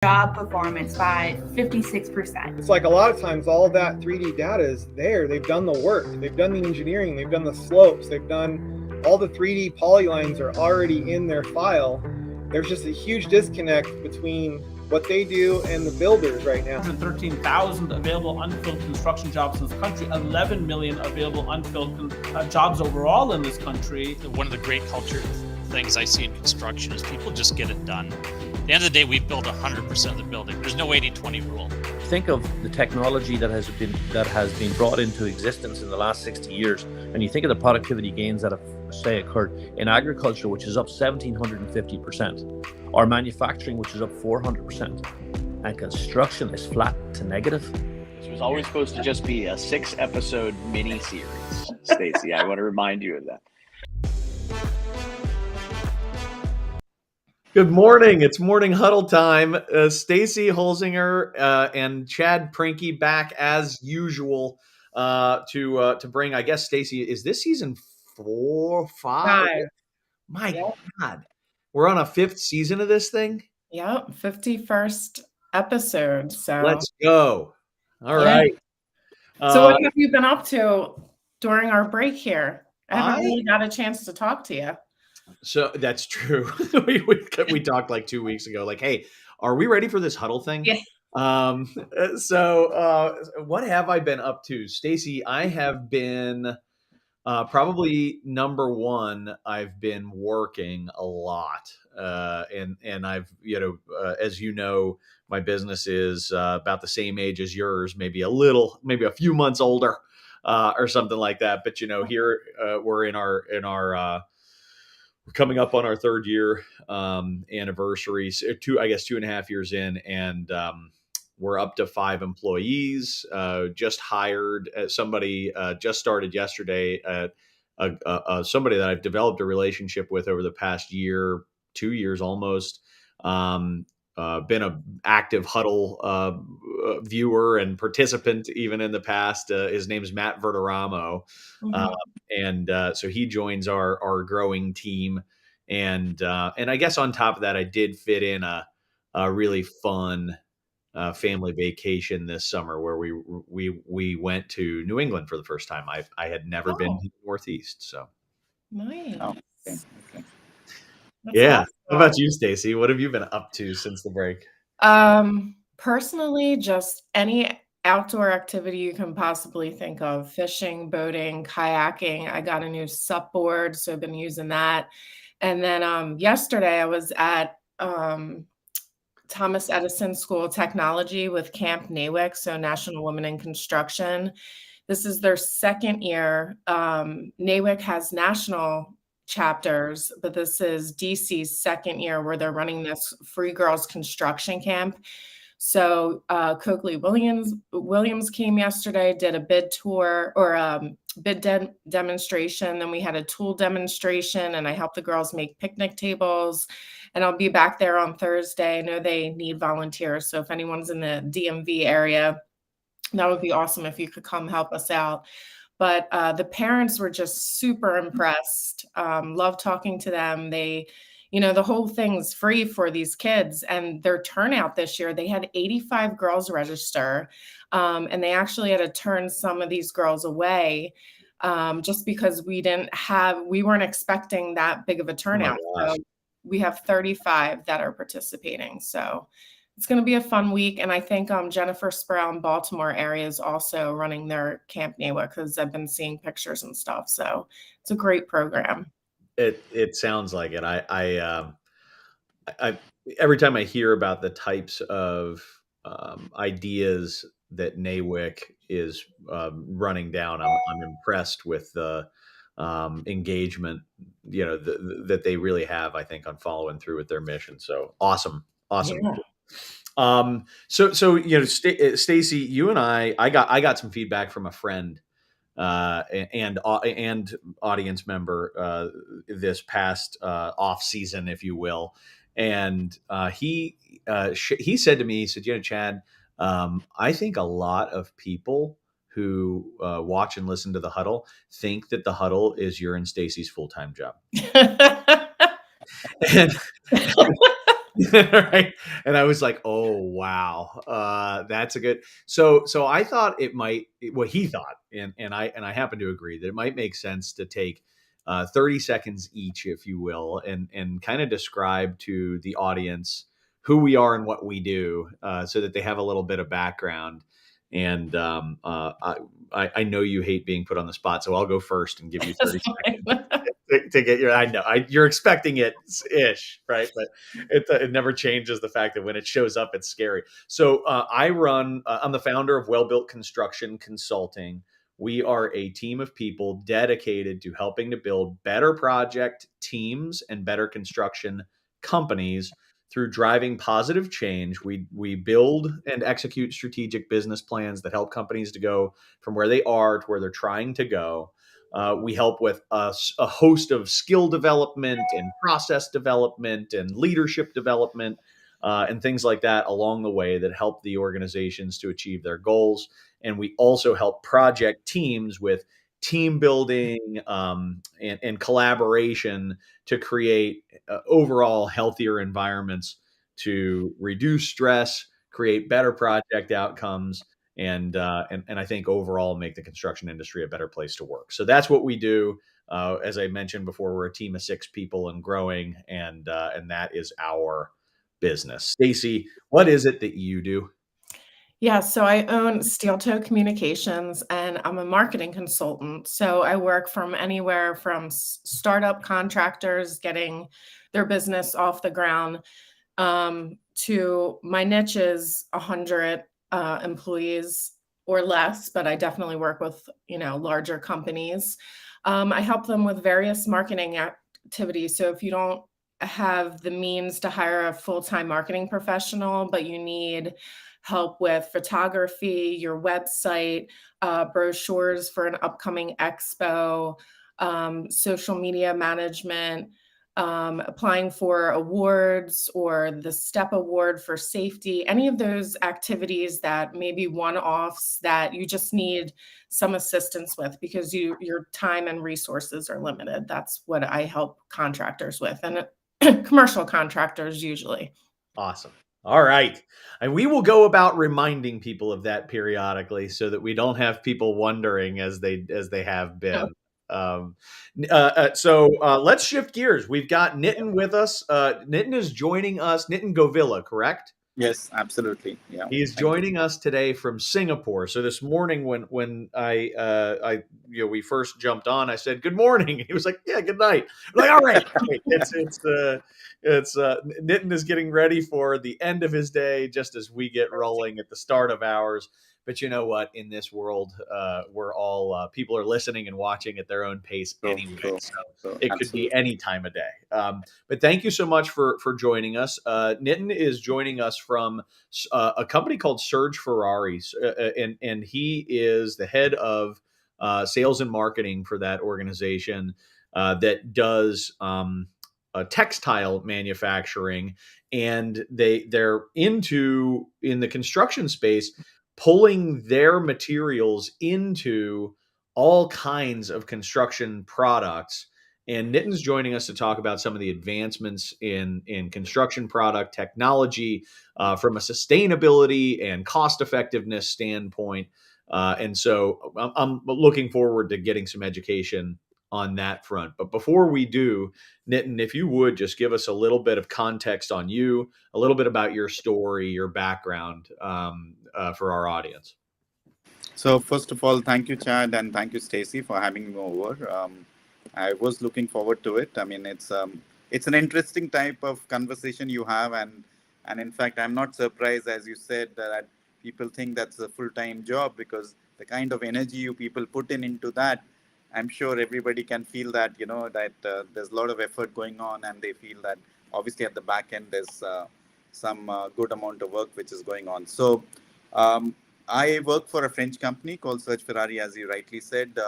job performance by 56%. It's like a lot of times all of that 3D data is there. They've done the work, they've done the engineering, they've done the slopes, they've done all the 3D polylines are already in their file. There's just a huge disconnect between what they do and the builders right now. 113,000 available unfilled construction jobs in this country, 11 million available unfilled jobs overall in this country. One of the great culture things I see in construction is people just get it done. At the end of the day, we've built 100% of the building. There's no 80-20 rule. Think of the technology that has been brought into existence in the last 60 years, and you think of the productivity gains that have, say, occurred in agriculture, which is up 1,750%, or manufacturing, which is up 400%, and construction is flat to negative. This was always supposed to just be a 6-episode mini-series, Stacy. I want to remind you of that. Good morning. It's morning huddle time. Stacy Holzinger and Chad Prinky back as usual to bring. I guess Stacy, is this season 4, 5? My God, we're on a 5th season of this thing. Yep, 51st episode. So let's go. All right. So what have you been up to during our break here? I haven't really got a chance to talk to you. So that's true. we talked like 2 weeks ago, like, hey, are we ready for this huddle thing? Yeah. So what have I been up to? Stacy, I have been probably number one. I've been working a lot. And I've, as you know, my business is about the same age as yours, maybe a few months older or something like that. But, here we're in our we're coming up on our 3rd year anniversary, 2.5 years in, and we're up to 5 employees. Just hired somebody, just started yesterday, somebody that I've developed a relationship with over the past year, 2 years almost. Been an active Huddle viewer and participant even in the past. His name is Matt Verderamo. And so he joins our growing team. And I guess on top of that, I did fit in a really fun family vacation this summer where we went to New England for the first time. I had never been to the Northeast. So nice. Okay. Yeah. Awesome. How about you, Stacy? What have you been up to since the break? Personally, just any outdoor activity you can possibly think of: fishing, boating, kayaking. I got a new sup board, so I've been using that. And then yesterday I was at Thomas Edison School of Technology with Camp NAWIC, so National Women in Construction. This is their 2nd year. NAWIC has national chapters, but this is DC's 2nd year where they're running this Free Girls Construction Camp. So Coakley Williams came yesterday, did a bid tour or demonstration. Then we had a tool demonstration, and I helped the girls make picnic tables. And I'll be back there on Thursday. I know they need volunteers, so if anyone's in the DMV area, that would be awesome if you could come help us out. But the parents were just super impressed. Love talking to them. They, the whole thing's free for these kids, and their turnout this year, they had 85 girls register. And they actually had to turn some of these girls away just because we weren't expecting that big of a turnout. So we have 35 that are participating. So it's going to be a fun week. And I think Jennifer Sproul in Baltimore area is also running their Camp NAWIC because I've been seeing pictures and stuff. So it's a great program. It sounds like it. I every time I hear about the types of ideas that NAWIC is running down, I'm impressed with the engagement, that they really have, I think, on following through with their mission. So awesome. Yeah. So Stacy, you and I got some feedback from a friend and audience member this past off season, if you will, and he said to me, he said, Chad, I think a lot of people who watch and listen to the Huddle think that the Huddle is your and Stacy's full-time job. And Right. And I was like, oh wow, that's a good. So I thought he thought, and I happen to agree that it might make sense to take 30 seconds each, if you will, and kind of describe to the audience who we are and what we do, so that they have a little bit of background. And I know you hate being put on the spot, so I'll go first and give you 30 seconds to get your. I know you're expecting it ish, right? But it never changes the fact that when it shows up, it's scary. So I'm the founder of Well Built Construction Consulting. We are a team of people dedicated to helping to build better project teams and better construction companies through driving positive change. We build and execute strategic business plans that help companies to go from where they are to where they're trying to go. We help with a host of skill development and process development and leadership development, and things like that along the way that help the organizations to achieve their goals. And we also help project teams with team building, and collaboration to create overall healthier environments to reduce stress, create better project outcomes, and I think overall make the construction industry a better place to work. So that's what we do. As I mentioned before, we're a team of 6 people and growing, and that is our business. Stacy, what is it that you do? Yeah, so I own Steel Toe Communications, and I'm a marketing consultant. So I work from anywhere from startup contractors getting their business off the ground, to my niche is 100 employees or less, but I definitely work with larger companies. I help them with various marketing activities. So if you don't have the means to hire a full-time marketing professional, but you need help with photography, your website, brochures for an upcoming expo, social media management, applying for awards or the STEP award for safety, any of those activities that may be one-offs that you just need some assistance with because your time and resources are limited. That's what I help contractors with, and commercial contractors usually. Awesome. All right. And we will go about reminding people of that periodically so that we don't have people wondering as they have been. So let's shift gears. We've got Nitin with us. Nitin is joining us. Nitin Govila, correct? Yes, absolutely. Yeah. He's joining us today from Singapore. So this morning when we first jumped on, I said, "Good morning." He was like, "Yeah, good night." I'm like, all right. It's Nitin is getting ready for the end of his day just as we get rolling at the start of ours. But you know what? In this world, we're all people are listening and watching at their own pace anyway. So it could be any time of day. But thank you so much for joining us. Nitin is joining us from a company called Serge Ferrari, and he is the head of sales and marketing for that organization that does textile manufacturing, and they're in the construction space, pulling their materials into all kinds of construction products. And Nitin's joining us to talk about some of the advancements in construction product technology from a sustainability and cost effectiveness standpoint. And so I'm looking forward to getting some education on that front. But before we do, Nitin, if you would just give us a little bit of context on you, a little bit about your story, your background, for our audience. So first of all, thank you, Chad, and thank you, Stacy, for having me over. I was looking forward to it. I mean, it's an interesting type of conversation you have, and in fact, I'm not surprised, as you said, that people think that's a full-time job, because the kind of energy you people put into that, I'm sure everybody can feel that, that there's a lot of effort going on, and they feel that obviously at the back end there's some good amount of work which is going on. So I work for a French company called Serge Ferrari, as you rightly said.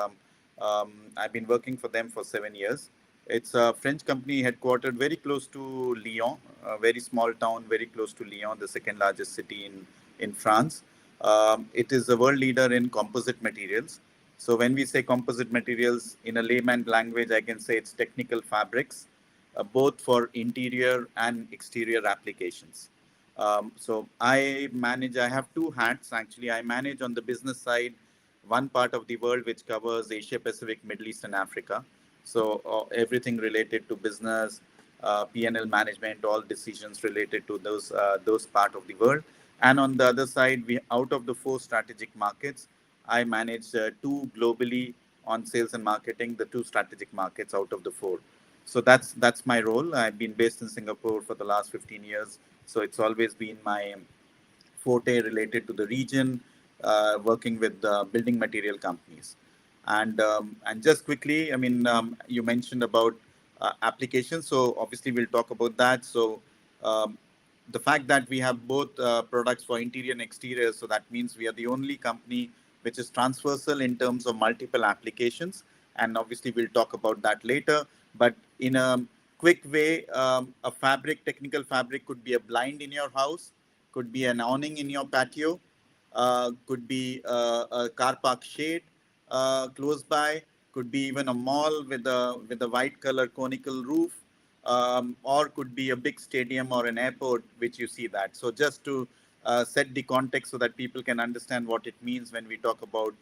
I've been working for them for 7 years. It's a French company headquartered very close to Lyon, a very small town, very close to Lyon, the second largest city in France. It is a world leader in composite materials. So when we say composite materials, in a layman language, I can say it's technical fabrics both for interior and exterior applications. So I have two hats actually. I manage on the business side one part of the world which covers Asia Pacific, Middle East, and Africa. So everything related to business, P&L management, all decisions related to those part of the world. And on the other side, we out of the four strategic markets, I manage two globally on sales and marketing, the two strategic markets out of the four. So that's my role. I've been based in Singapore for the last 15 years. So it's always been my forte related to the region, working with building material companies. And just quickly, I mean, you mentioned about applications. So obviously we'll talk about that. So um, the fact that we have both products for interior and exterior, so that means we are the only company which is transversal in terms of multiple applications. And obviously we'll talk about that later. But in a quick way, a fabric, technical fabric could be a blind in your house, could be an awning in your patio, could be a car park shade close by, could be even a mall with a white color conical roof, or could be a big stadium or an airport, which you see that. So just to set the context so that people can understand what it means when we talk about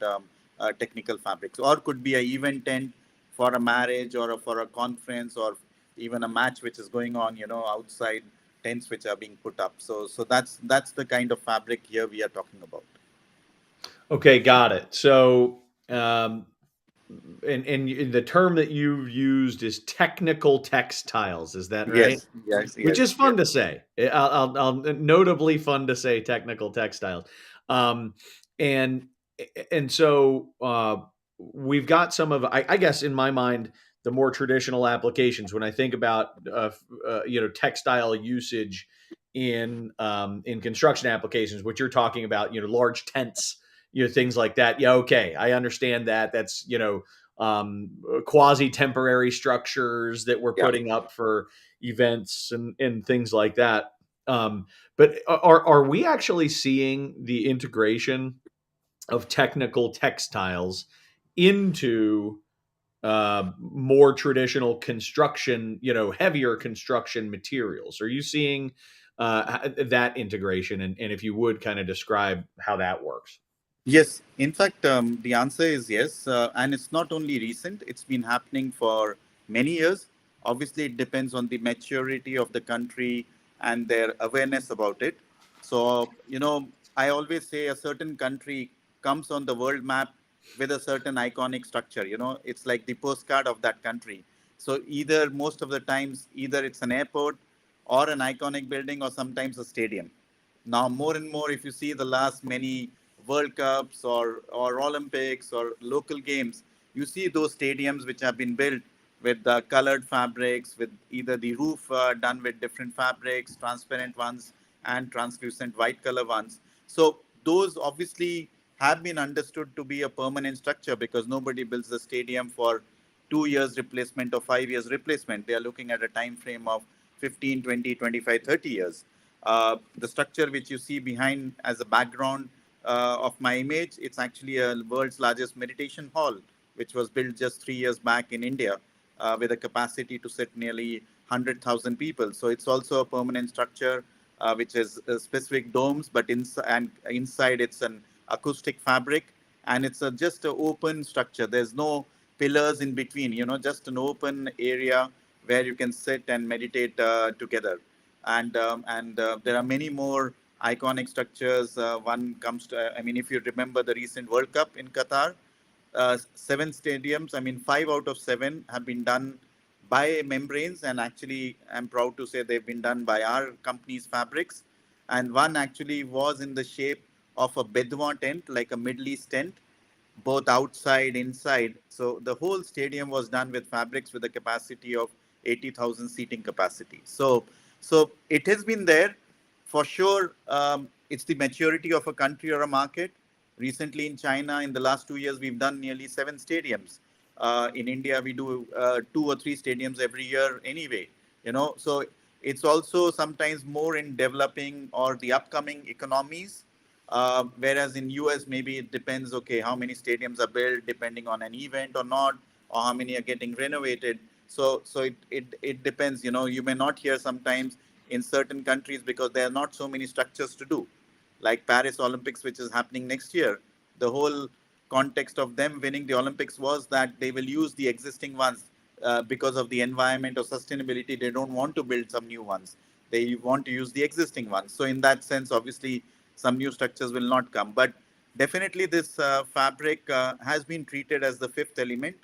technical fabrics, or could be a event tent for a marriage or for a conference or even a match which is going on, outside, tents which are being put up. So that's the kind of fabric here we are talking about. Okay, got it. So, and the term that you've used is technical textiles. Is that right? Yes, yes, Which yes, is fun to say. I'll notably fun to say technical textiles. Um, and and so we've got some of, I guess, in my mind, the more traditional applications. When I think about textile usage in construction applications, what you're talking about, large tents, things like that. Yeah, okay, I understand that. That's quasi temporary structures that we're yeah. putting up for events and things like that. But are we actually seeing the integration of technical textiles into more traditional construction, heavier construction materials? Are you seeing that integration? And if you would kind of describe how that works. Yes, in fact, the answer is yes. And it's not only recent, it's been happening for many years. Obviously, it depends on the maturity of the country and their awareness about it. So, I always say a certain country comes on the world map with a certain iconic structure. It's like the postcard of that country. So, either most of the times, either it's an airport or an iconic building or sometimes a stadium. Now, more and more, if you see the last many World Cups or Olympics or local games, you see those stadiums which have been built with colored fabrics, with either the roof done with different fabrics, transparent ones, and translucent white color ones. So those obviously have been understood to be a permanent structure because nobody builds the stadium for 2 years replacement or 5 years replacement. They are looking at a time frame of 15, 20, 25, 30 years. The structure which you see behind as a background of my image, it's actually a world's largest meditation hall, which was built just 3 years back in India with a capacity to sit nearly 100,000 people. So it's also a permanent structure, which is specific domes, but inside it's an acoustic fabric, and it's just an open structure. There's no pillars in between, just an open area where you can sit and meditate together. And there are many more iconic structures. One comes to, I mean, if you remember the recent World Cup in Qatar, 7 stadiums, I mean, 5 out of 7 have been done by membranes. And actually, I'm proud to say they've been done by our company's fabrics. And one actually was in the shape of a Bedouin tent, like a Middle East tent, both outside, inside. So the whole stadium was done with fabrics with a capacity of 80,000 seating capacity. So it has been there for sure. It's the maturity of a country or a market. Recently in China, in the last 2 years, we've done nearly 7 stadiums. In India, we do 2 or 3 stadiums every year anyway. So it's also sometimes more in developing or the upcoming economies. Whereas in US, maybe it depends, okay, how many stadiums are built depending on an event or not, or how many are getting renovated. So it depends. You may not hear sometimes in certain countries because there are not so many structures to do, like Paris Olympics, which is happening next year. The whole context of them winning the Olympics was that they will use the existing ones because of the environment or sustainability. They don't want to build some new ones. They want to use the existing ones. So in that sense, obviously, some new structures will not come. But definitely, this fabric has been treated as the fifth element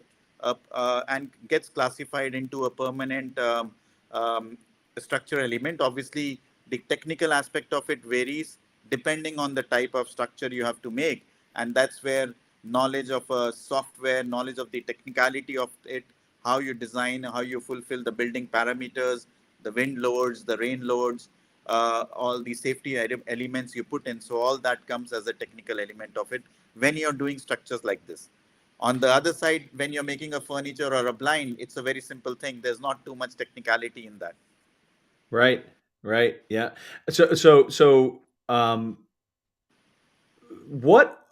and gets classified into a permanent um, structure element. Obviously, the technical aspect of it varies depending on the type of structure you have to make, and that's where knowledge of software, knowledge of the technicality of it, how you design, how you fulfill the building parameters, the wind loads, the rain loads, all the safety elements you put in. So all that comes as a technical element of it when you're doing structures like this. On the other side, when you're making a furniture or a blind, it's a very simple thing. There's not too much technicality in that. Right. Right. Yeah. So what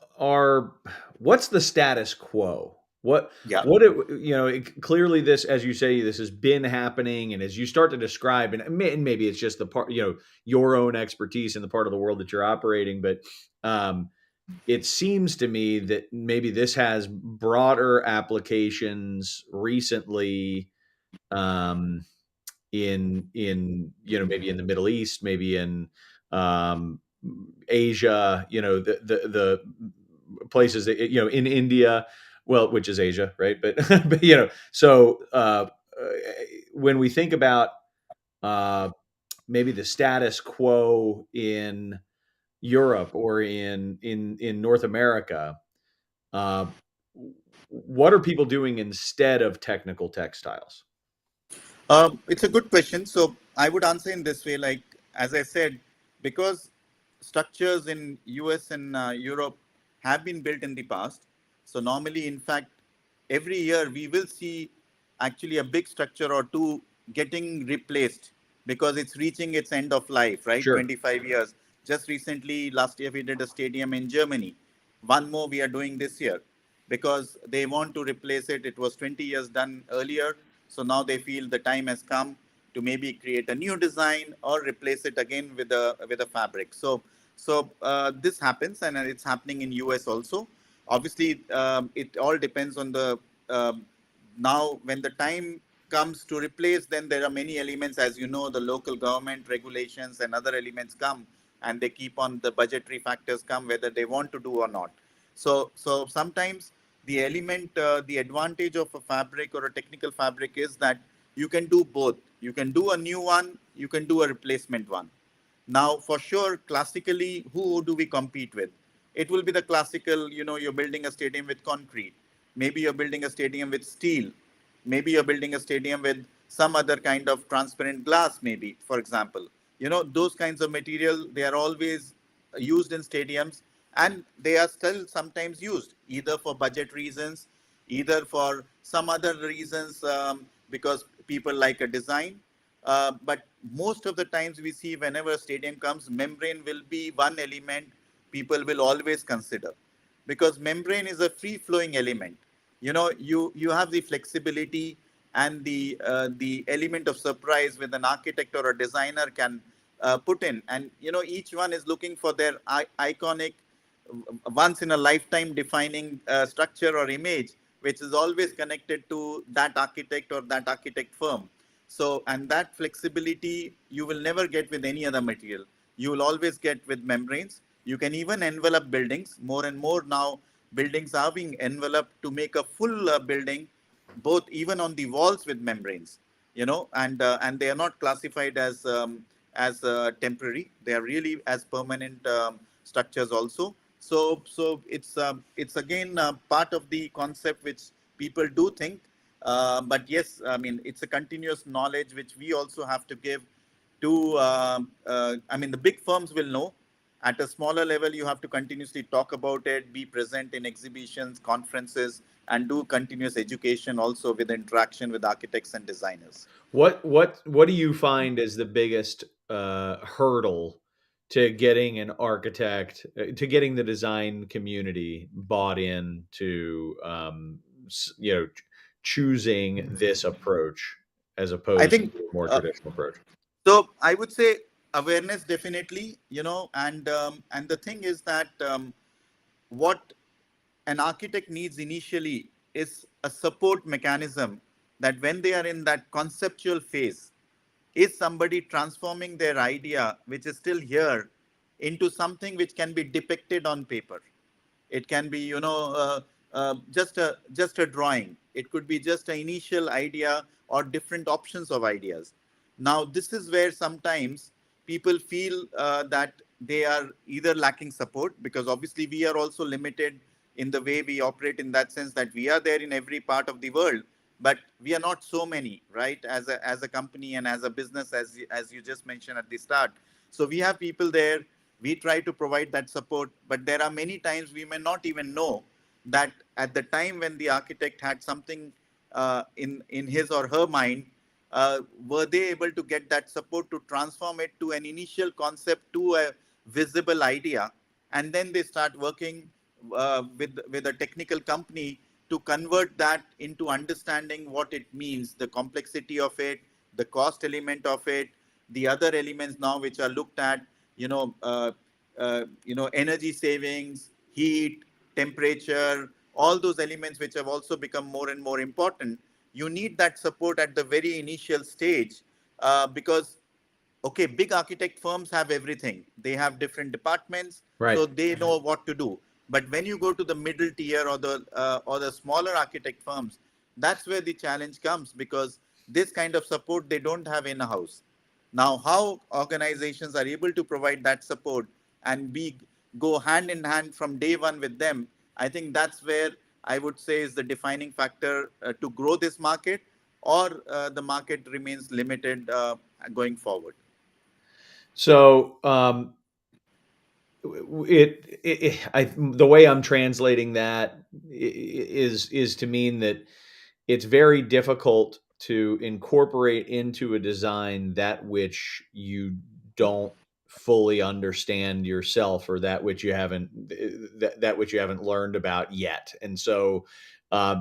what's the status quo? Yeah. Clearly this, as you say, this has been happening, and as you start to describe, and maybe it's just the part, your own expertise in the part of the world that you're operating, but it seems to me that maybe this has broader applications recently, in maybe in the Middle East, maybe in um, Asia, the places that, in India, well, which is Asia, right? But but so when we think about uh, maybe the status quo in Europe or in North America, uh, what are people doing instead of technical textiles? It's a good question. So I would answer in this way, like as I said, because structures in US and Europe have been built in the past. So normally, in fact, every year we will see actually a big structure or two getting replaced because it's reaching its end of life, right? Sure. 25 years. Just recently, last year we did a stadium in Germany. One more we are doing this year because they want to replace it. It was 20 years done earlier. So now they feel the time has come to maybe create a new design or replace it again with a fabric. So this happens, and it's happening in US also. Obviously, it all depends on the now when the time comes to replace, then there are many elements, as you know, the local government regulations and other elements come, and they keep on the budgetary factors come whether they want to do or not. So sometimes the element, the advantage of a fabric or a technical fabric is that you can do both. You can do a new one, you can do a replacement one. Now, for sure, classically, who do we compete with? It will be the classical, you're building a stadium with concrete. Maybe you're building a stadium with steel. Maybe you're building a stadium with some other kind of transparent glass, maybe, for example. Those kinds of material, they are always used in stadiums, and they are still sometimes used either for budget reasons, either for some other reasons, because people like a design. But most of the times we see whenever a stadium comes, membrane will be one element people will always consider, because membrane is a free flowing element. You have the flexibility and the element of surprise with an architect or a designer can put in, and each one is looking for their iconic, once in a lifetime defining structure or image, which is always connected to that architect or that architect firm. So, and that flexibility you will never get with any other material. You will always get with membranes. You can even envelop buildings. More and more now, buildings are being enveloped to make a full building, both even on the walls with membranes. And they are not classified as temporary. They are really as permanent structures also. So it's again part of the concept which people do think, but yes, I mean, it's a continuous knowledge which we also have to give to, I mean, the big firms will know. At a smaller level, you have to continuously talk about it, be present in exhibitions, conferences, and do continuous education also with interaction with architects and designers. What do you find is the biggest hurdle to getting an architect, to getting the design community bought in to choosing this approach as I opposed think to a more traditional approach? so. I would say awareness definitely, and the thing is that what an architect needs initially is a support mechanism, that when they are in that conceptual phase, is somebody transforming their idea, which is still here, into something which can be depicted on paper. It can be, just a drawing. It could be just an initial idea or different options of ideas. Now, this is where sometimes people feel that they are either lacking support, because obviously we are also limited in the way we operate, in that sense that we are there in every part of the world, but we are not so many, right? As a company and as a business, as you just mentioned at the start. So we have people there. We try to provide that support, but there are many times we may not even know that at the time when the architect had something in his or her mind, were they able to get that support to transform it to an initial concept to a visible idea, and then they start working with a technical company to convert that into understanding what it means, the complexity of it, the cost element of it, the other elements now which are looked at, energy savings, heat, temperature, all those elements which have also become more and more important. You need that support at the very initial stage, because okay, big architect firms have everything. They have different departments, Right. so they know what to do. But when you go to the middle tier or the smaller architect firms, that's where the challenge comes, because this kind of support they don't have in house. Now, how organizations are able to provide that support and be go hand in hand from day one with them, I think that's where I would say is the defining factor to grow this market, or the market remains limited going forward. So the way I'm translating that is to mean that it's very difficult to incorporate into a design that which you don't fully understand yourself, or that which you haven't that which you haven't learned about yet. And so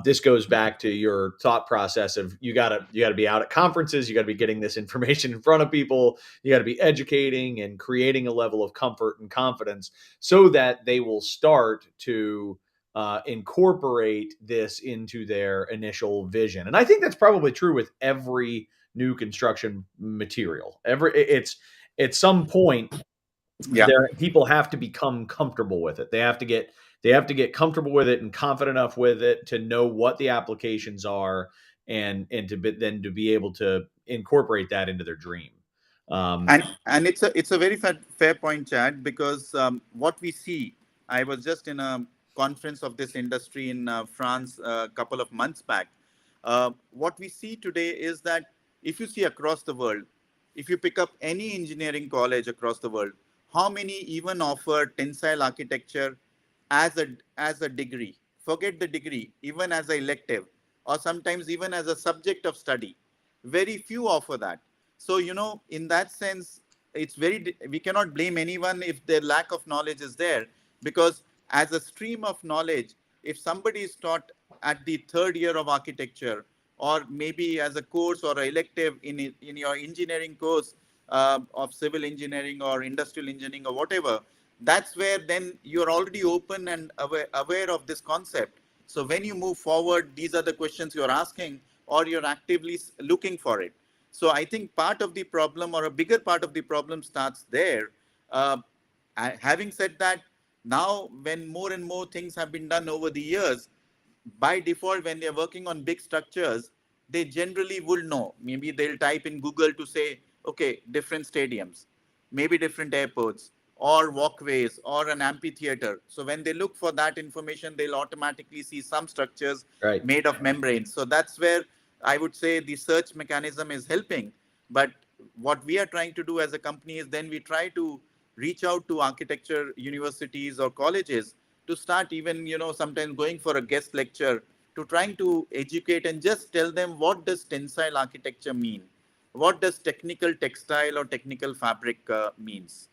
this goes back to your thought process of you gotta be out at conferences, you gotta be getting this information in front of people, you gotta be educating and creating a level of comfort and confidence so that they will start to incorporate this into their initial vision. And I think that's probably true with every new construction material. It's at some point Yeah. there, people have to become comfortable with it. They have to get comfortable with it and confident enough with it to know what the applications are, and to be able to incorporate that into their dream. And it's a very fair point, Chad, because what we see, I was just in a conference of this industry in France a couple of months back. What we see today is that if you see across the world, if you pick up any engineering college across the world, how many even offer tensile architecture as a degree? Forget the degree, even as an elective, or sometimes even as a subject of study. Very few offer that. So, in that sense, we cannot blame anyone if their lack of knowledge is there, because as a stream of knowledge, if somebody is taught at the third year of architecture, or maybe as a course or an elective in your engineering course of civil engineering or industrial engineering or whatever, that's where then you're already open and aware of this concept. So when you move forward, these are the questions you're asking, or you're actively looking for it. So I think part of the problem, or a bigger part of the problem, starts there. Having said that, now when more and more things have been done over the years, by default, when they're working on big structures, they generally will know. Maybe they'll type in Google to say, okay, different stadiums, maybe different airports, or walkways, or an amphitheater. So when they look for that information, they'll automatically see some structures Right. made of membranes. So that's where I would say the search mechanism is helping. But what we are trying to do as a company is then we try to reach out to architecture universities or colleges to start even, sometimes going for a guest lecture, to trying to educate and just tell them, what does tensile architecture mean? What does technical textile or technical fabric means?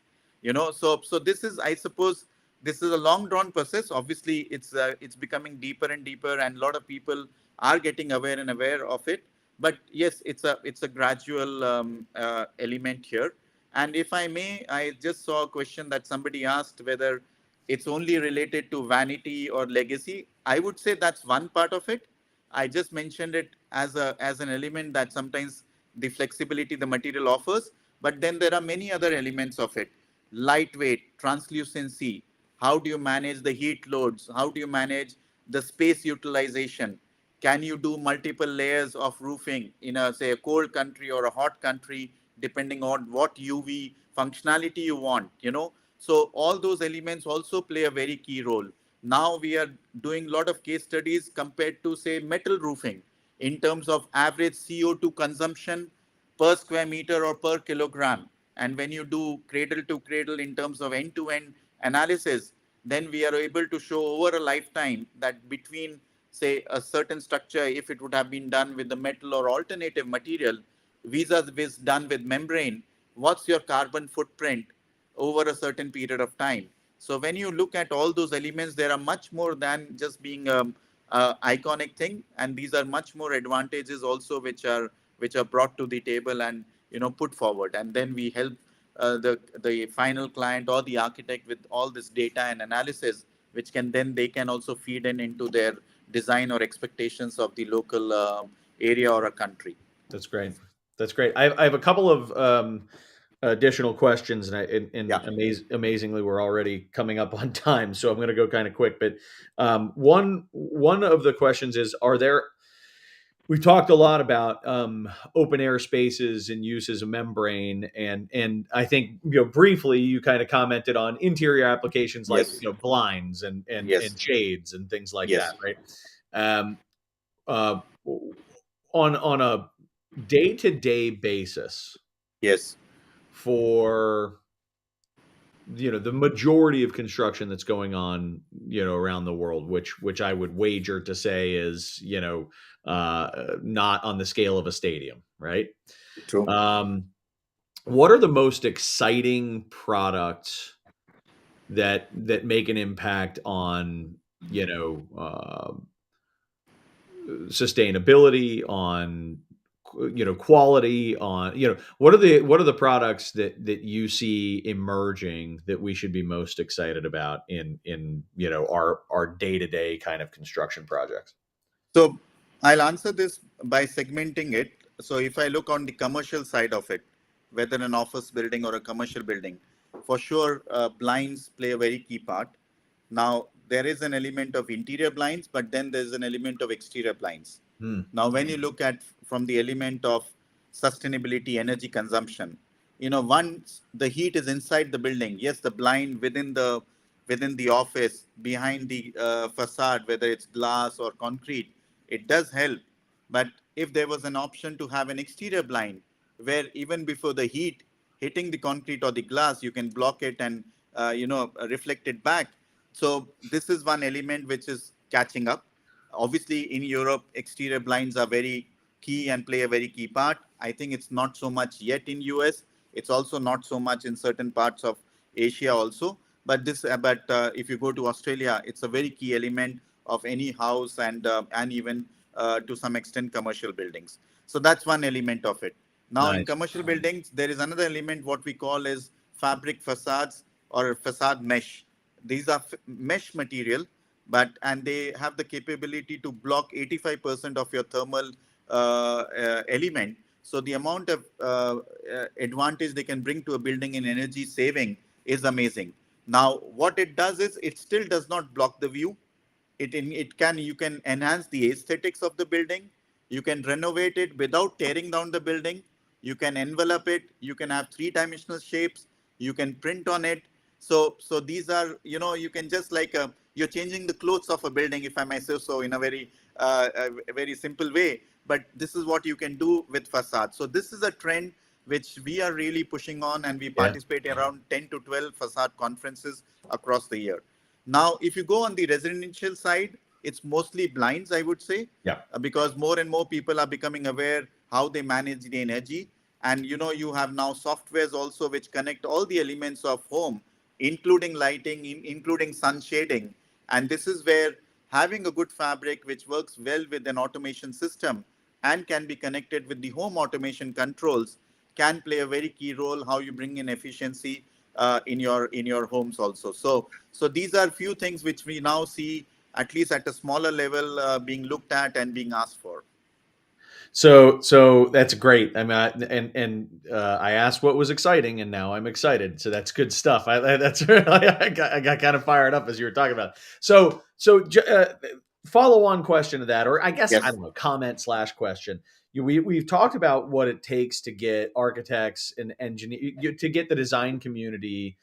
So this is, I suppose, this is a long drawn process. Obviously, it's becoming deeper and deeper, and a lot of people are getting aware of it. But yes, it's a gradual element here. And if I may, I just saw a question that somebody asked whether it's only related to vanity or legacy. I would say that's one part of it. I just mentioned it as an element that sometimes the flexibility the material offers, but then there are many other elements of it. Lightweight, translucency, how do you manage the heat loads? How do you manage the space utilization? Can you do multiple layers of roofing in a, say, a cold country or a hot country, depending on what UV functionality you want, So all those elements also play a very key role. Now we are doing a lot of case studies compared to, say, metal roofing in terms of average CO2 consumption per square meter or per kilogram. And when you do cradle to cradle in terms of end to end analysis, then we are able to show over a lifetime that between, say, a certain structure, if it would have been done with the metal or alternative material, vis-a-vis done with membrane, what's your carbon footprint over a certain period of time? So when you look at all those elements, there are much more than just being a iconic thing, and these are much more advantages also which are brought to the table and put forward, and then we help the final client or the architect with all this data and analysis, which they can also feed into their design or expectations of the local area or a country. That's great. That's great. I have a couple of additional questions, and amazingly, we're already coming up on time, so I'm going to go kind of quick. But one of the questions is: we've talked a lot about open air spaces and uses of membrane, and I think briefly you kind of commented on interior applications like blinds and shades and things like that, right? On a day-to-day basis, for the majority of construction that's going on around the world, which I would wager to say is not on the scale of a stadium, right? True. What are the most exciting products that make an impact on sustainability, on quality, on what are the products that you see emerging that we should be most excited about in our day-to-day kind of construction projects? So I'll answer this by segmenting it. So if I look on the commercial side of it, whether an office building or a commercial building, for sure blinds play a very key part. Now there is an element of interior blinds, but then there's an element of exterior blinds. Now, when you look at from the element of sustainability, energy consumption, once the heat is inside the building, yes, the blind within the office, behind the facade, whether it's glass or concrete, it does help. But if there was an option to have an exterior blind, where even before the heat hitting the concrete or the glass, you can block it and reflect it back. So this is one element which is catching up. Obviously, in Europe, exterior blinds are very key and play a very key part. I think it's not so much yet in US. It's also not so much in certain parts of Asia also. But if you go to Australia, it's a very key element of any house and even to some extent commercial buildings. So that's one element of it. Now, in commercial buildings, there is another element what we call is fabric facades or facade mesh. These are mesh material, and they have the capability to block 85% of your thermal element. So the amount of advantage they can bring to a building in energy saving is amazing. Now, what it does is it still does not block the view. You can enhance the aesthetics of the building. You can renovate it without tearing down the building. You can envelop it. You can have three-dimensional shapes. You can print on it. So these are, you can just you're changing the clothes of a building, if I may say so, in a very simple way. But this is what you can do with facade. So this is a trend which we are really pushing on, and we participate in around 10 to 12 facade conferences across the year. Now, if you go on the residential side, it's mostly blinds, I would say, because more and more people are becoming aware how they manage the energy. And, you have now softwares also which connect all the elements of home including lighting, including sun shading. And this is where having a good fabric which works well with an automation system and can be connected with the home automation controls can play a very key role how you bring in efficiency in your homes also. So these are few things which we now see at least at a smaller level being looked at and being asked for. So that's great. I mean, I asked what was exciting, and now I'm excited. So that's good stuff. That's I got kind of fired up as you were talking about. So follow on question to that, or I guess I Yes. don't know, comment / question. We've talked about what it takes to get architects and engineers to get the design community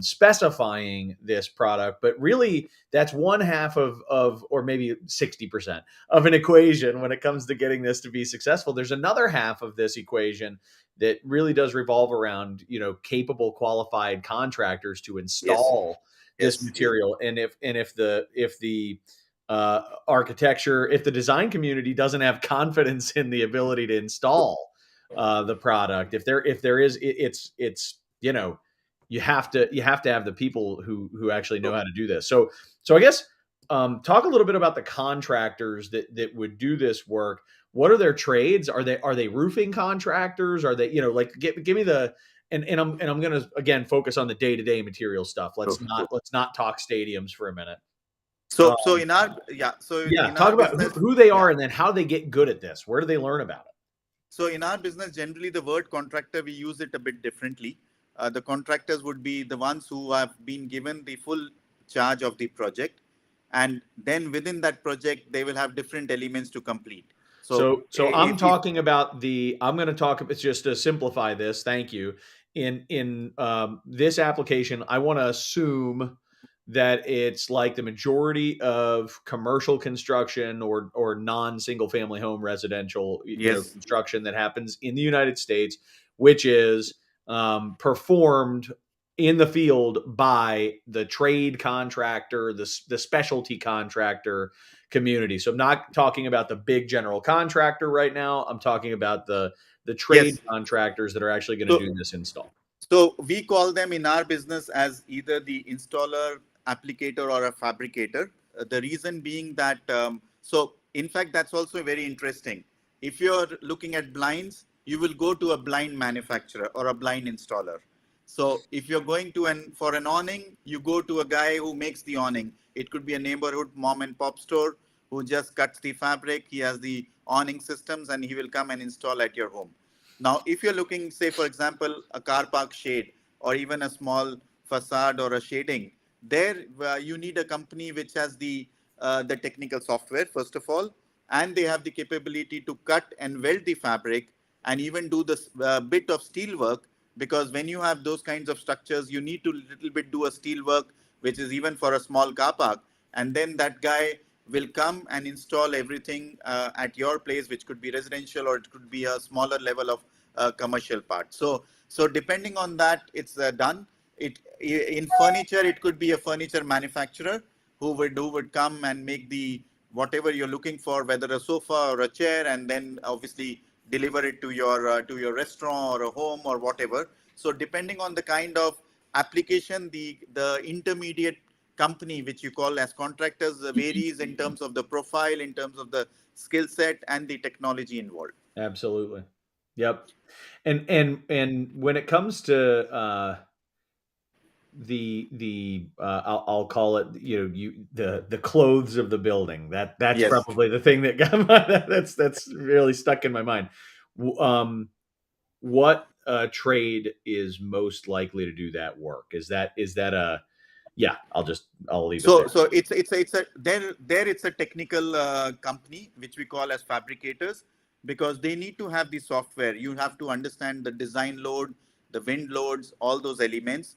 specifying this product, but really that's one half of or maybe 60% of an equation when it comes to getting this to be successful. There's another half of this equation that really does revolve around, capable, qualified contractors to install this Yes. material. And if the architecture, if the design community doesn't have confidence in the ability to install the product, if there is, it's you have to have the people who actually know how to do this. So I guess talk a little bit about the contractors that would do this work. What are their trades? Are they roofing contractors? Are they, give me the, and I'm going to again focus on the day-to-day material stuff. Let's not talk stadiums for a minute. So in our talk about business, who they are and then how they get good at this. Where do they learn about it? So in our business, generally the word contractor, we use it a bit differently. The contractors would be the ones who have been given the full charge of the project, and then within that project they will have different elements to complete. So I'm talking about I'm going to talk. It's just to simplify this. Thank you. In this application, I want to assume that it's like the majority of commercial construction or non-single family home residential construction that happens in the United States, which is performed in the field by the trade contractor, the specialty contractor community. So I'm not talking about the big general contractor right now. I'm talking about the trade contractors that are actually going to do this install. So we call them in our business as either the installer, applicator, or a fabricator. The reason being that, so in fact, that's also very interesting. If you're looking at blinds, you will go to a blind manufacturer or a blind installer. So if you're going to for an awning, you go to a guy who makes the awning. It could be a neighborhood mom and pop store who just cuts the fabric. He has the awning systems and he will come and install at your home. Now, if you're looking, say, for example, a car park shade or even a small facade or a shading, there you need a company which has the technical software, first of all, and they have the capability to cut and weld the fabric and even do this bit of steel work, because when you have those kinds of structures, you need to little bit do a steel work, which is even for a small car park. And then that guy will come and install everything at your place, which could be residential or it could be a smaller level of commercial part. So depending on that, it's done. In furniture, it could be a furniture manufacturer who would come and make the whatever you're looking for, whether a sofa or a chair, and then obviously deliver it to your restaurant or a home or whatever. So depending on the kind of application, the intermediate company, which you call as contractors, varies in terms of the profile, in terms of the skill set and the technology involved. Absolutely. Yep. And when it comes to I'll call it, the clothes of the building, that's probably the thing that got that's really stuck in my mind. What trade is most likely to do that work? Is that a I'll leave it there. It's a technical company which we call as fabricators, because they need to have the software. You have to understand the design load, the wind loads, all those elements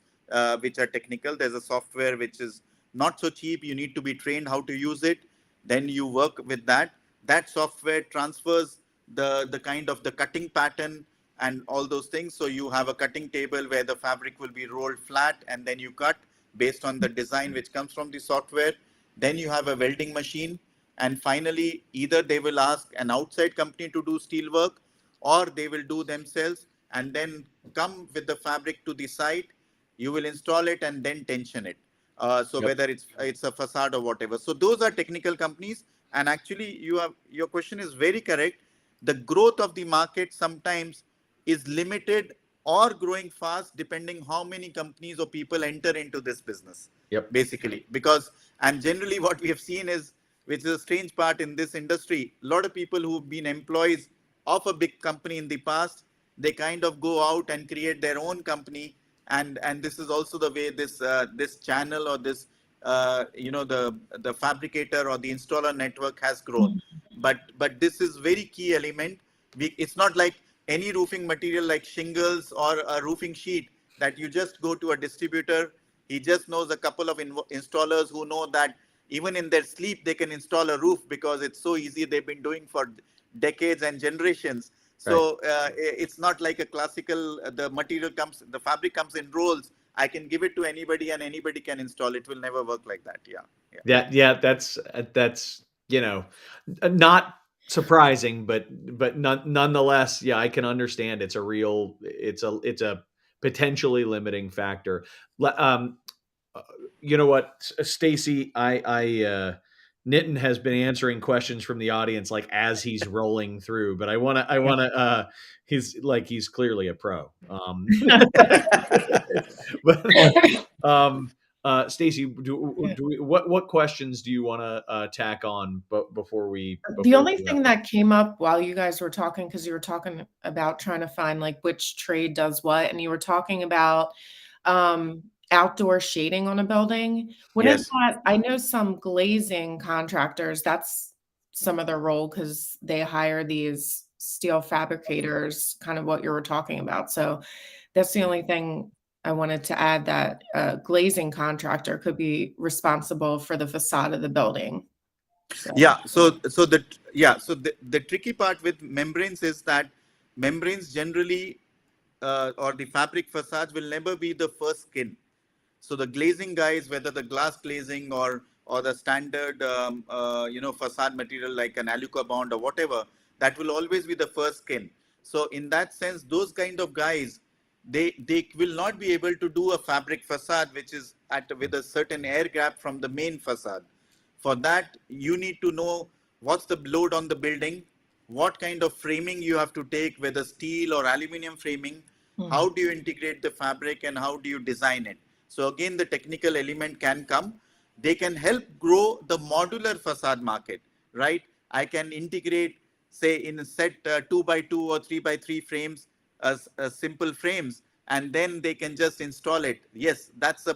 which are technical. There's a software which is not so cheap. You need to be trained how to use it. Then you work with that. That software transfers the kind of the cutting pattern and all those things. So you have a cutting table where the fabric will be rolled flat and then you cut based on the design which comes from the software. Then you have a welding machine. And finally, either they will ask an outside company to do steel work, or they will do themselves and then come with the fabric to the site, you will install it and then tension it. So Yep. whether it's a facade or whatever. So those are technical companies. And actually, your question is very correct. The growth of the market sometimes is limited or growing fast depending how many companies or people enter into this business. Yep. Basically, because and generally what we have seen is, which is a strange part in this industry, a lot of people who've been employees of a big company in the past, they kind of go out and create their own company. And this is also the way this channel or this the fabricator or the installer network has grown. But this is very key element. It's not like any roofing material like shingles or a roofing sheet that you just go to a distributor. He just knows a couple of installers who know that even in their sleep they can install a roof because it's so easy. They've been doing for decades and generations. So it's not like a classical, the material comes, the fabric comes in rolls. I can give it to anybody and anybody can install it. Will never work like that. That's not surprising, but nonetheless, yeah, I can understand it's a potentially limiting factor. You know what, Stacy, Nitin has been answering questions from the audience like as he's rolling through, but I want to he's clearly a pro. Stacy, what questions do you want to tack on before we? The only thing that came up while you guys were talking, because you were talking about trying to find like which trade does what, and you were talking about outdoor shading on a building. What is that? I know some glazing contractors, that's some of their role because they hire these steel fabricators, kind of what you were talking about. So that's the only thing I wanted to add, that a glazing contractor could be responsible for the facade of the building. So the tricky part with membranes is that membranes generally or the fabric facades will never be the first skin. So the glazing guys, whether the glass glazing or the standard facade material like an aluca bond or whatever, that will always be the first skin. So in that sense, those kind of guys, they will not be able to do a fabric facade which is with a certain air gap from the main facade. For that, you need to know what's the load on the building, what kind of framing you have to take, whether steel or aluminum framing, how do you integrate the fabric and how do you design it. So again, the technical element can come. They can help grow the modular facade market, right? I can integrate, say, in a set 2x2 or 3x3 frames, as simple frames, and then they can just install it. Yes, that's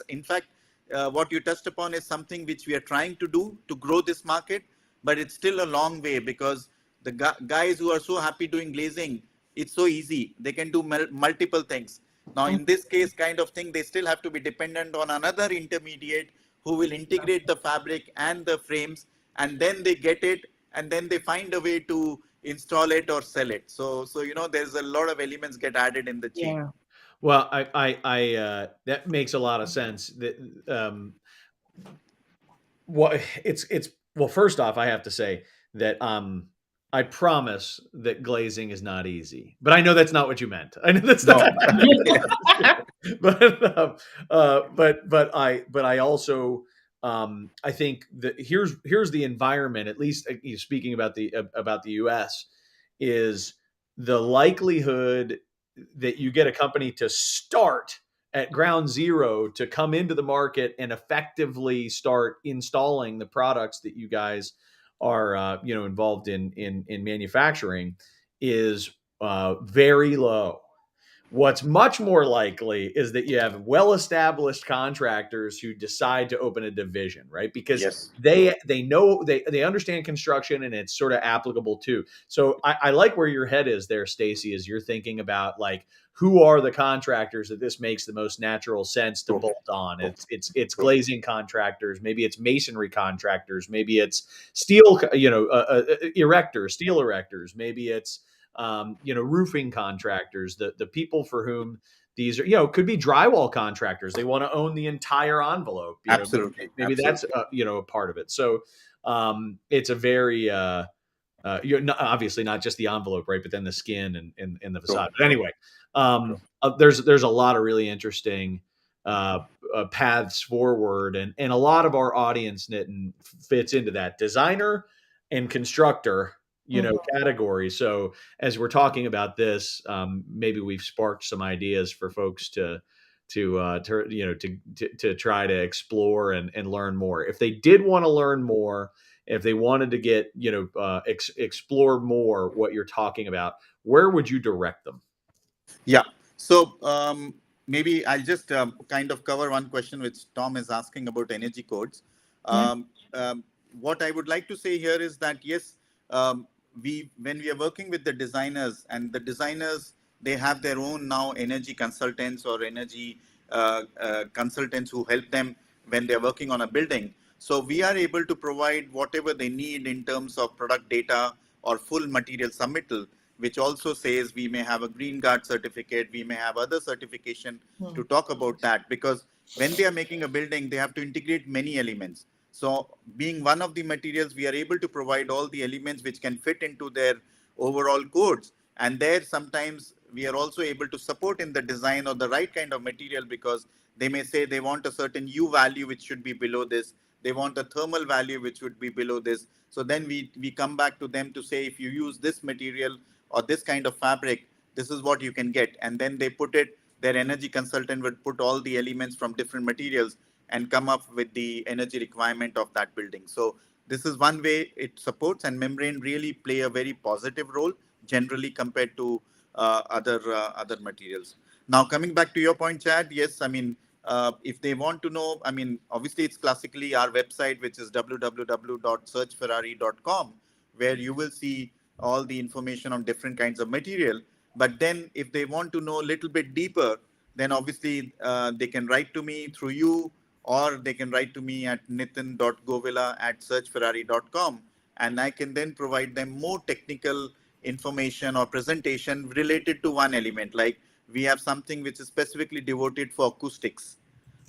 in fact, what you touched upon is something which we are trying to do to grow this market, but it's still a long way because the guys who are so happy doing glazing, it's so easy. They can do multiple things. Now, in this case kind of thing, they still have to be dependent on another intermediate who will integrate the fabric and the frames, and then they get it, and then they find a way to install it or sell it. So there's a lot of elements get added in the chain. Yeah. Well, I that makes a lot of sense. That well, first off, I have to say that I promise that glazing is not easy, but I know that's not what you meant. I know that's not. But I also I think that here's the environment. At least speaking about the U.S. is the likelihood that you get a company to start at ground zero to come into the market and effectively start installing the products that you guys are involved in manufacturing is very low. What's much more likely is that you have well-established contractors who decide to open a division, right? Because they know they understand construction and it's sort of applicable too. So I like where your head is there, Stacy, as you're thinking about like who are the contractors that this makes the most natural sense to bolt on. It's glazing contractors, maybe it's masonry contractors, maybe it's steel, erectors, steel erectors, maybe it's roofing contractors, the people for whom these are, could be drywall contractors. They want to own the entire envelope. Absolutely. Maybe that's a part of it. So it's a very obviously not just the envelope, right? But then the skin and the facade. But anyway, there's a lot of really interesting paths forward, and a lot of our audience, Nitin, fits into that designer and constructor, category. So as we're talking about this, maybe we've sparked some ideas for folks to try to explore and learn more. If they did want to learn more, if they wanted to get explore more what you're talking about, where would you direct them? Yeah. So maybe I'll just kind of cover one question which Tom is asking about energy codes. What I would like to say here is that yes, when we are working with the designers, and the designers, they have their own now energy consultants or energy consultants who help them when they're working on a building. So we are able to provide whatever they need in terms of product data or full material submittal, which also says we may have a green guard certificate, we may have other certification to talk about that, because when they are making a building, they have to integrate many elements. So being one of the materials, we are able to provide all the elements which can fit into their overall codes. And there sometimes we are also able to support in the design of the right kind of material, because they may say they want a certain U value which should be below this. They want a thermal value which would be below this. So then we come back to them to say, if you use this material or this kind of fabric, this is what you can get. And then they put it, their energy consultant would put all the elements from different materials and come up with the energy requirement of that building. So this is one way it supports, and membrane really play a very positive role generally compared to other materials. Now, coming back to your point, Chad, yes, I mean, if they want to know, I mean, obviously it's classically our website, which is www.sergeferrari.com, where you will see all the information on different kinds of material. But then if they want to know a little bit deeper, then obviously they can write to me through you, or they can write to me at nitin.govila@sergeferrari.com, and I can then provide them more technical information or presentation related to one element. Like we have something which is specifically devoted for acoustics.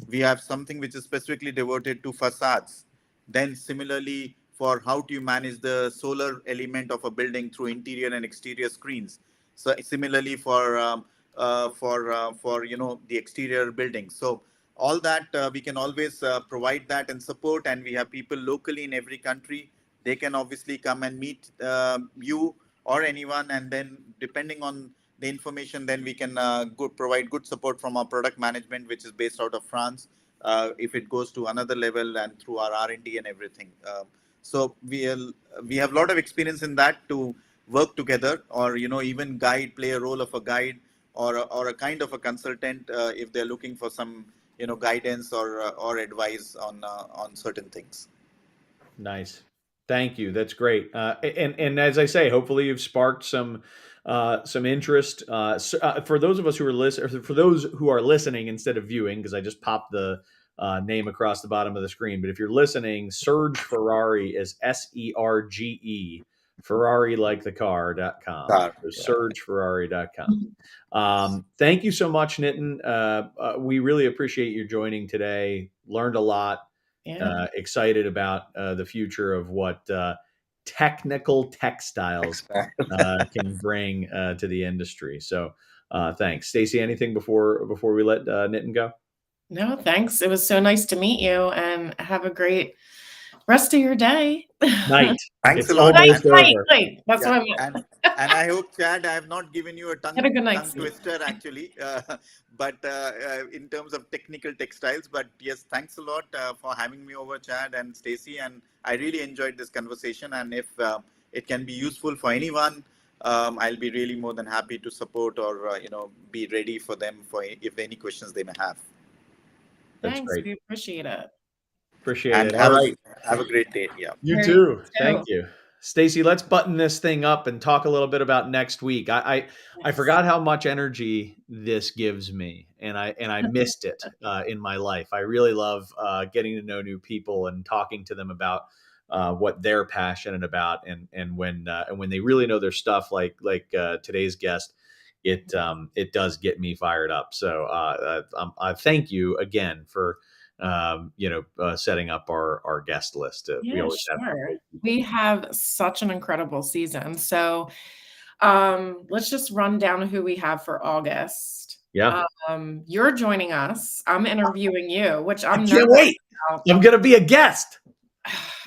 We have something which is specifically devoted to facades. Then similarly, for how do you manage the solar element of a building through interior and exterior screens. So similarly for the exterior buildings. So all that we can always provide that and support, and we have people locally in every country. They can obviously come and meet you or anyone, and then depending on the information, then we can provide good support from our product management, which is based out of France, if it goes to another level, and through our R&D and everything. So we have a lot of experience in that to work together, or even play a role of a guide or a kind of a consultant if they're looking for some guidance or advice on certain things. Nice. Thank you. That's great. And as I say, hopefully you've sparked some interest for those of us who are for those who are listening instead of viewing, because I just popped the name across the bottom of the screen. But if you're listening, Serge Ferrari is SERGE, Ferrari like the car.com. So SergeFerrari.com. Thank you so much, Nitin. We really appreciate you joining today. Learned a lot. Excited about the future of what technical textiles can bring to the industry. So thanks. Stacey, anything before we let Nitin go? No, thanks. It was so nice to meet you, and have a great rest of your day. Night. Thanks a lot. Night. That's what I meant. And I hope, Chad, I have not given you a tongue twister, actually, but in terms of technical textiles. But yes, thanks a lot for having me over, Chad and Stacey. And I really enjoyed this conversation. And if it can be useful for anyone, I'll be really more than happy to support or be ready for them if any questions they may have. Thanks. We appreciate it. And have a great day. Yeah. You too. Thank you. Stacey, let's button this thing up and talk a little bit about next week. I forgot how much energy this gives me, and I missed it in my life. I really love getting to know new people and talking to them about what they're passionate about, and when they really know their stuff, like today's guest, it does get me fired up. So I thank you again for setting up our guest list. We have such an incredible season. So let's just run down who we have for August. Yeah. You're joining us. I'm interviewing you, which I'm I can't nervous wait. about. I'm going to be a guest.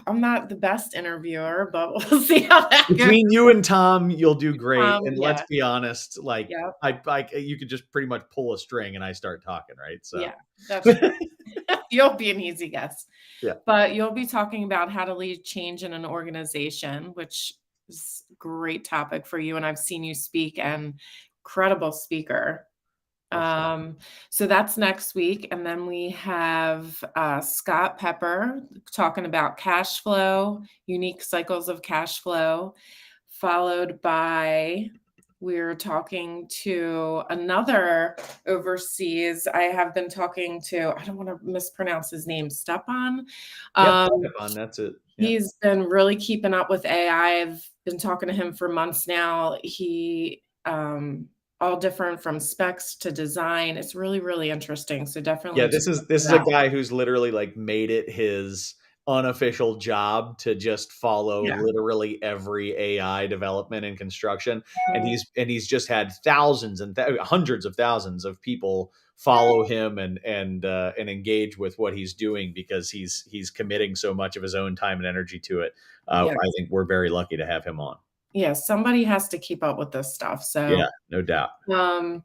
I'm not the best interviewer, but we'll see how that goes. Between you and Tom, you'll do great. And Yeah. let's be honest, like Yep. you could just pretty much pull a string and I start talking, right? So Yeah, that's true. You'll be an easy guess. Yeah. But you'll be talking about how to lead change in an organization, which is a great topic for you. And I've seen you speak, and incredible speaker. So that's next week. And then we have Scott Pepper talking about cash flow, unique cycles of cash flow, followed by we're talking to another overseas. I have been talking to, I don't want to mispronounce his name, Stepan. Stepan, that's it. Yeah. He's been really keeping up with AI. I've been talking to him for months now. He all different from specs to design. It's really, really interesting. So definitely. Yeah, this is a guy who's literally like made it his unofficial job to just follow literally every AI development and construction. And he's just had thousands and hundreds of thousands of people follow him and engage with what he's doing because he's committing so much of his own time and energy to it. I think we're very lucky to have him on. Yeah, somebody has to keep up with this stuff. So yeah, no doubt. And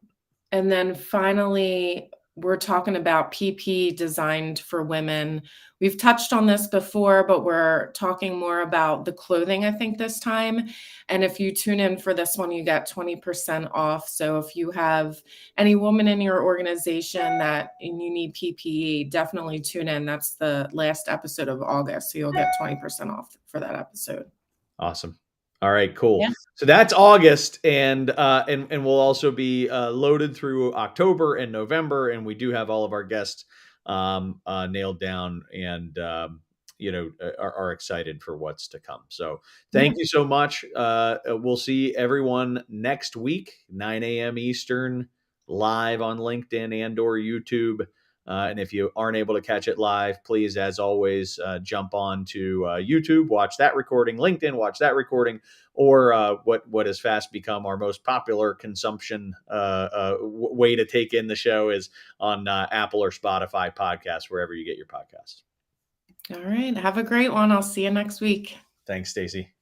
then finally, we're talking about PP designed for women. We've touched on this before, but we're talking more about the clothing, I think, this time. And if you tune in for this one, you get 20% off. So if you have any woman in your organization and you need PPE, definitely tune in. That's the last episode of August. So you'll get 20% off for that episode. Awesome. All right, cool. Yeah. So that's August, and we'll also be loaded through October and November, and we do have all of our guests nailed down, and are excited for what's to come. So thank you so much. We'll see everyone next week, 9 a.m. Eastern, live on LinkedIn and/or YouTube. And if you aren't able to catch it live, please, as always, jump on to YouTube, watch that recording, LinkedIn, watch that recording, or what has fast become our most popular consumption way to take in the show is on Apple or Spotify podcasts, wherever you get your podcasts. All right. Have a great one. I'll see you next week. Thanks, Stacy.